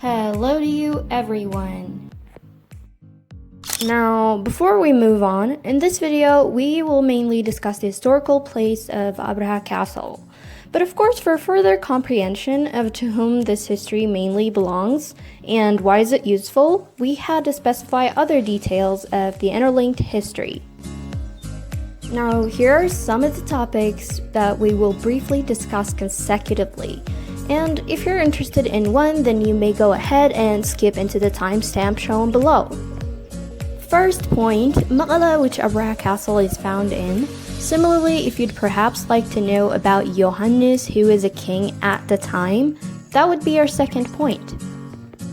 Hello to you everyone. Now, before we move on, in this video we will mainly discuss the historical place of Abrha Castle. But of course, for further comprehension of to whom this history mainly belongs and why is it useful, we had to specify other details of the interlinked history. Now, here are some of the topics that we will briefly discuss consecutively. And if you're interested in one, then you may go ahead and skip into the timestamp shown below. First point, Mekelle, which Abrha Castle is found in. Similarly, if you'd perhaps like to know about Yohannes, who is a king at the time, that would be our second point.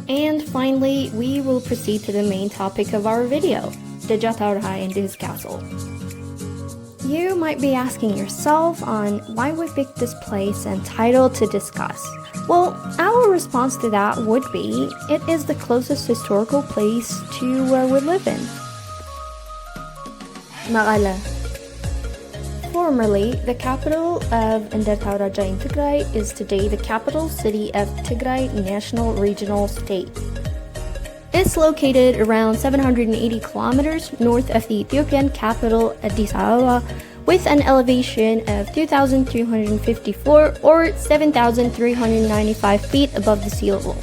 And finally, we will proceed to the main topic of our video, dejazmach and his castle. You might be asking yourself on why we picked this place and title to discuss. Well, our response to that would be, it is the closest historical place to where we live in. Mekelle. Formerly, the capital of Abrha in Tigray is today the capital city of Tigray National Regional State. It's located around 780 kilometers north of the Ethiopian capital Addis Ababa, with an elevation of 2,354 or 7,395 feet above the sea level.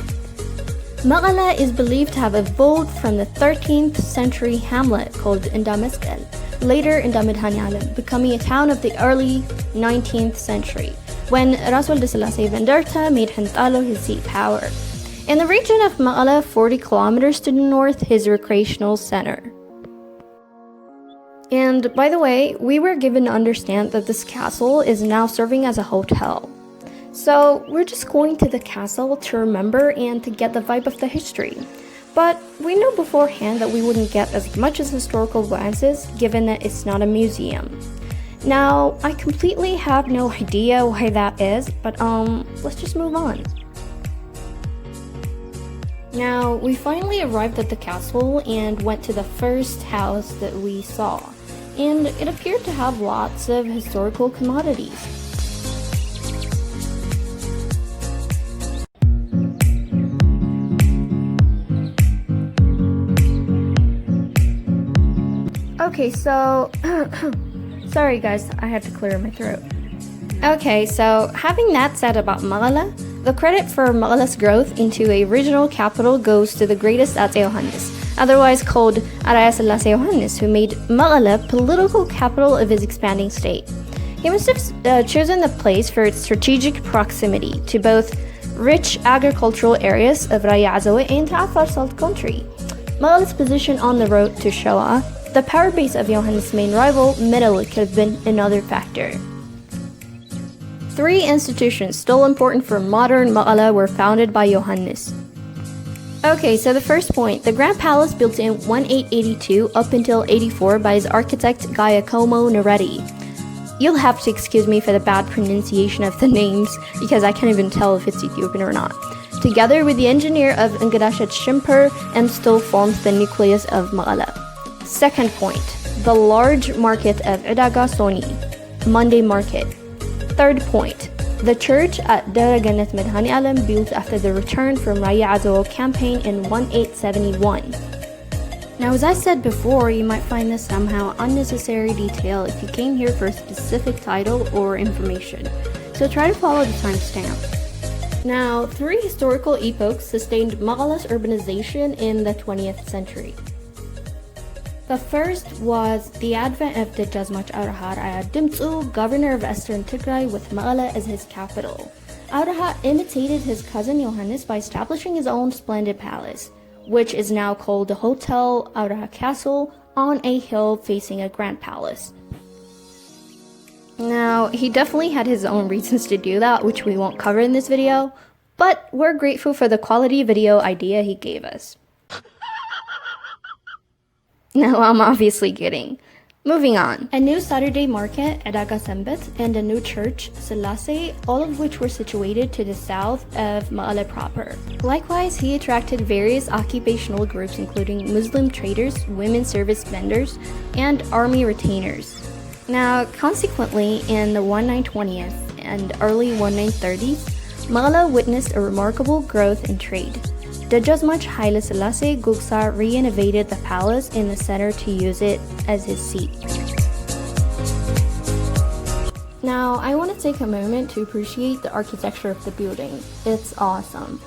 Mekelle is believed to have evolved from the 13th century hamlet called mekelle, later Medhanyalam, becoming a town of the early 19th century, when Rasul Deselassie Venderta made Hintalo his seat power. In the region of Mekelle, 40 kilometers to the north, his recreational center. And by the way, we were given to understand that this castle is now serving as a hotel. So we're just going to the castle to remember and to get the vibe of the history. But we knew beforehand that we wouldn't get as much as historical glances, given that it's not a museum. Now, I completely have no idea why that is, but let's just move on. Now, we finally arrived at the castle and went to the first house that we saw, and it appeared to have lots of historical commodities. Okay, so, sorry guys, I had to clear my throat. Okay, so having that said about Mekelle, the credit for Mekelle's growth into a regional capital goes to the greatest atse yohannes, otherwise called yohannes, who made Mekelle political capital of his expanding state. He must have chosen the place for its strategic proximity to both rich agricultural areas of readathon and to Afar Salt country. Mekelle's position on the road to Shoa, the power base of Yohannes' main rival, Meron, could have been another factor. 3 institutions still important for modern Mekelle were founded by Yohannes. Okay, so the first point, the Grand Palace built in 1882 up until 84 by his architect Giacomo Neredi. You'll have to excuse me for the bad pronunciation of the names, because I can't even tell if it's Ethiopian or not. Together with the engineer of Engadashet Shimper, and still forms the nucleus of Mekelle. Second point, the large market of dejazmach, Monday Market. Third point, the church at Meron Medhanyalam built after the return from readathon campaign in 1871. Now, as I said before, you might find this somehow unnecessary detail if you came here for a specific title or information, so try to follow the timestamp. Now, 3 historical epochs sustained Mekelle's urbanization in the 20th century. The first was the advent of dejazmach Abra, governor of Eastern Tigray, with Mekelle as his capital. Abra imitated his cousin Yohannes by establishing his own splendid palace, which is now called the Hotel Abrha Castle, on a hill facing a grand palace. Now, he definitely had his own reasons to do that, which we won't cover in this video, but we're grateful for the quality video idea he gave us. No, I'm obviously kidding. Moving on. A new Saturday market, Edaga Sembet, and a new church, Selassie, all of which were situated to the south of Mekelle proper. Likewise, he attracted various occupational groups including Muslim traders, women service vendors, and army retainers. Now, consequently, in the 1920s and early 1930s, Mekelle witnessed a remarkable growth in trade. Dejazmach Haile Selassie Gugsa renovated the palace in the center to use it as his seat. Now, I want to take a moment to appreciate the architecture of the building. It's awesome.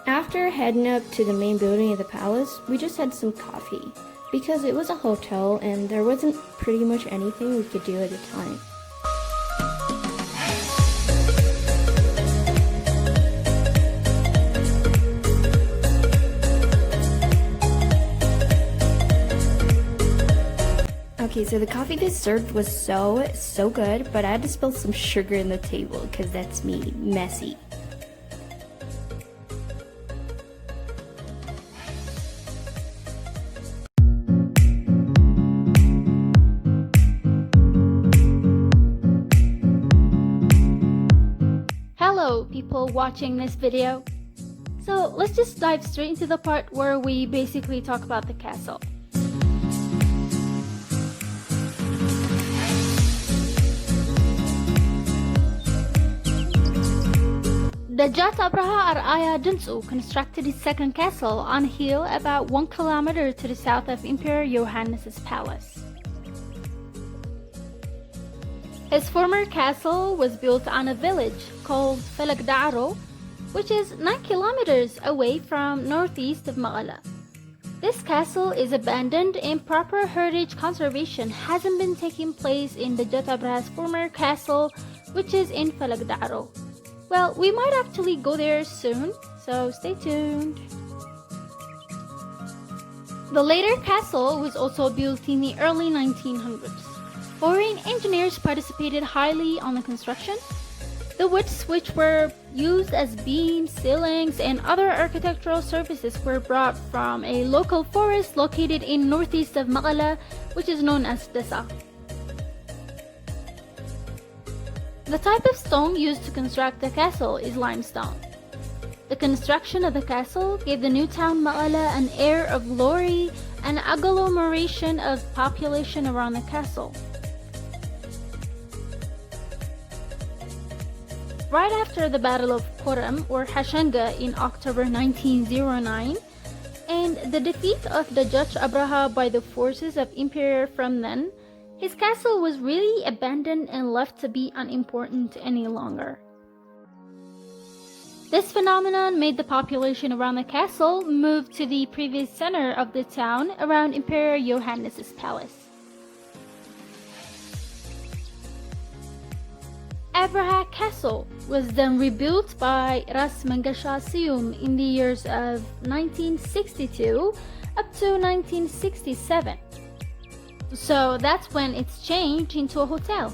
After heading up to the main building of the palace, we just had some coffee, because it was a hotel and there wasn't pretty much anything we could do at the time. Okay, so the coffee they served was so good, but I had to spill some sugar in the table because that's me, messy. Hello, people watching this video. So let's just dive straight into the part where we basically talk about the castle. Dejazmach Abreha Ar'aya Dinsu constructed his second castle on a hill about 1 kilometer to the south of Emperor Yohannes' palace. His former castle was built on a village called Felagda'aro, which is 9 kilometers away from northeast of Mekelle. This castle is abandoned and proper heritage conservation hasn't been taking place in Dejazmach Abreha's former castle, which is in Felagda'aro. Well, we might actually go there soon, so stay tuned. The later castle was also built in the early 1900s. Foreign engineers participated highly on the construction. The woods which were used as beams, ceilings, and other architectural services were brought from a local forest located in northeast of Mekelle, which is known as Desa. The type of stone used to construct the castle is limestone. The construction of the castle gave the new town Mekelle an air of glory and agglomeration of population around the castle. Right after the Battle of Koram or Hashanga in October 1909 and the defeat of Dejazmach Abreha by the forces of Emperor from then, his castle was really abandoned and left to be unimportant any longer. This phenomenon made the population around the castle move to the previous center of the town around Emperor Yohannes' palace. Abrha Castle was then rebuilt by Ras Mengesha Siyum in the years of 1962 up to 1967. So that's when it's changed into a hotel.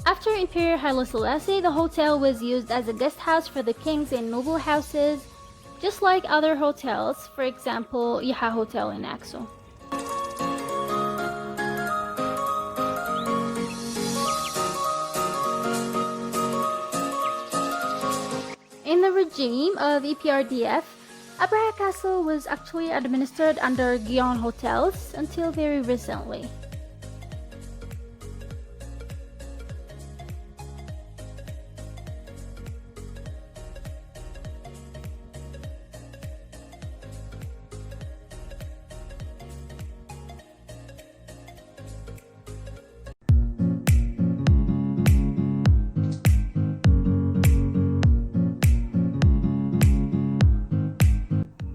After Emperor Haile Selassie, the hotel was used as a guest house for the kings and noble houses, just like other hotels, for example, Yaha Hotel in Axum. In the regime of EPRDF, Abrha Castle was actually administered under Guion Hotels until very recently.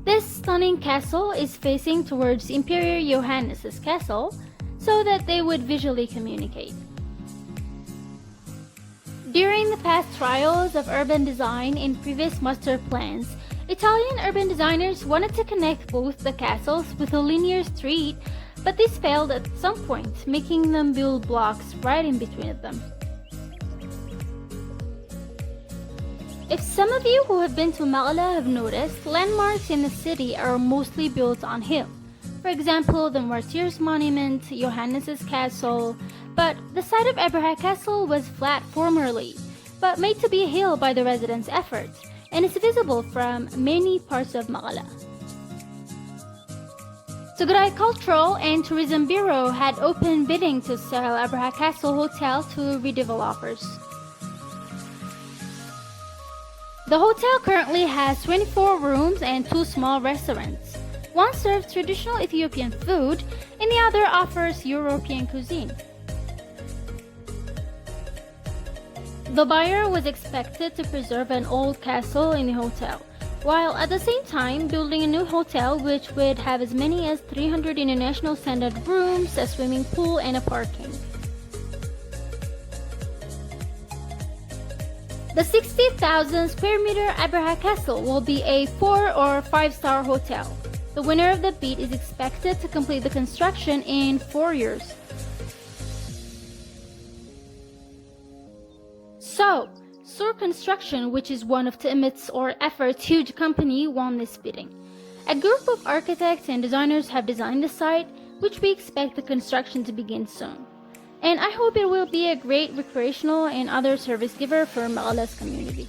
This stunning castle is facing towards Emperor Yohannes' castle so that they would visually communicate. During the past trials of urban design in previous master plans, Italian urban designers wanted to connect both the castles with a linear street, but this failed at some point, making them build blocks right in between them. If some of you who have been to Mekelle have noticed, landmarks in the city are mostly built on hill. For example, the Martyrs Monument, Johannes' castle, but the site of Abrha castle was flat formerly, but made to be a hill by the residents' efforts, and is visible from many parts of Mekelle. Tigray Cultural and Tourism Bureau had open bidding to sell Abrha Castle Hotel to redevelopers. The hotel currently has 24 rooms and 2 small restaurants. One serves traditional Ethiopian food and the other offers European cuisine. The buyer was expected to preserve an old castle in the hotel, while at the same time building a new hotel which would have as many as 300 international standard rooms, a swimming pool, and a parking. The 60,000 square meter Abrha Castle will be a 4 or 5-star hotel. The winner of the bid is expected to complete the construction in 4 years. So, Sur Construction, which is one of Timit's or Effort's huge company, won this bidding. A group of architects and designers have designed the site, which we expect the construction to begin soon. And I hope it will be a great recreational and other service giver for Mekelle's community.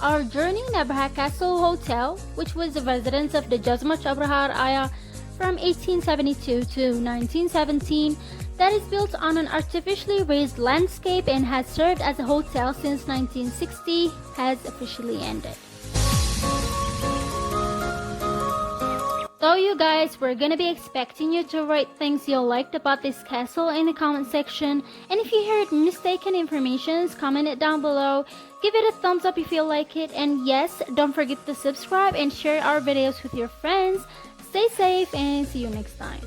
Our journey in Abrha Castle Hotel, which was the residence of the dejazmach Abra from 1872 to 1917, that is built on an artificially raised landscape and has served as a hotel since 1960, has officially ended. So you guys, we're gonna be expecting you to write things you liked about this castle in the comment section, and if you heard mistaken information, comment it down below. Give it a thumbs up if you like it, and yes, don't forget to subscribe and share our videos with your friends. Stay safe and see you next time.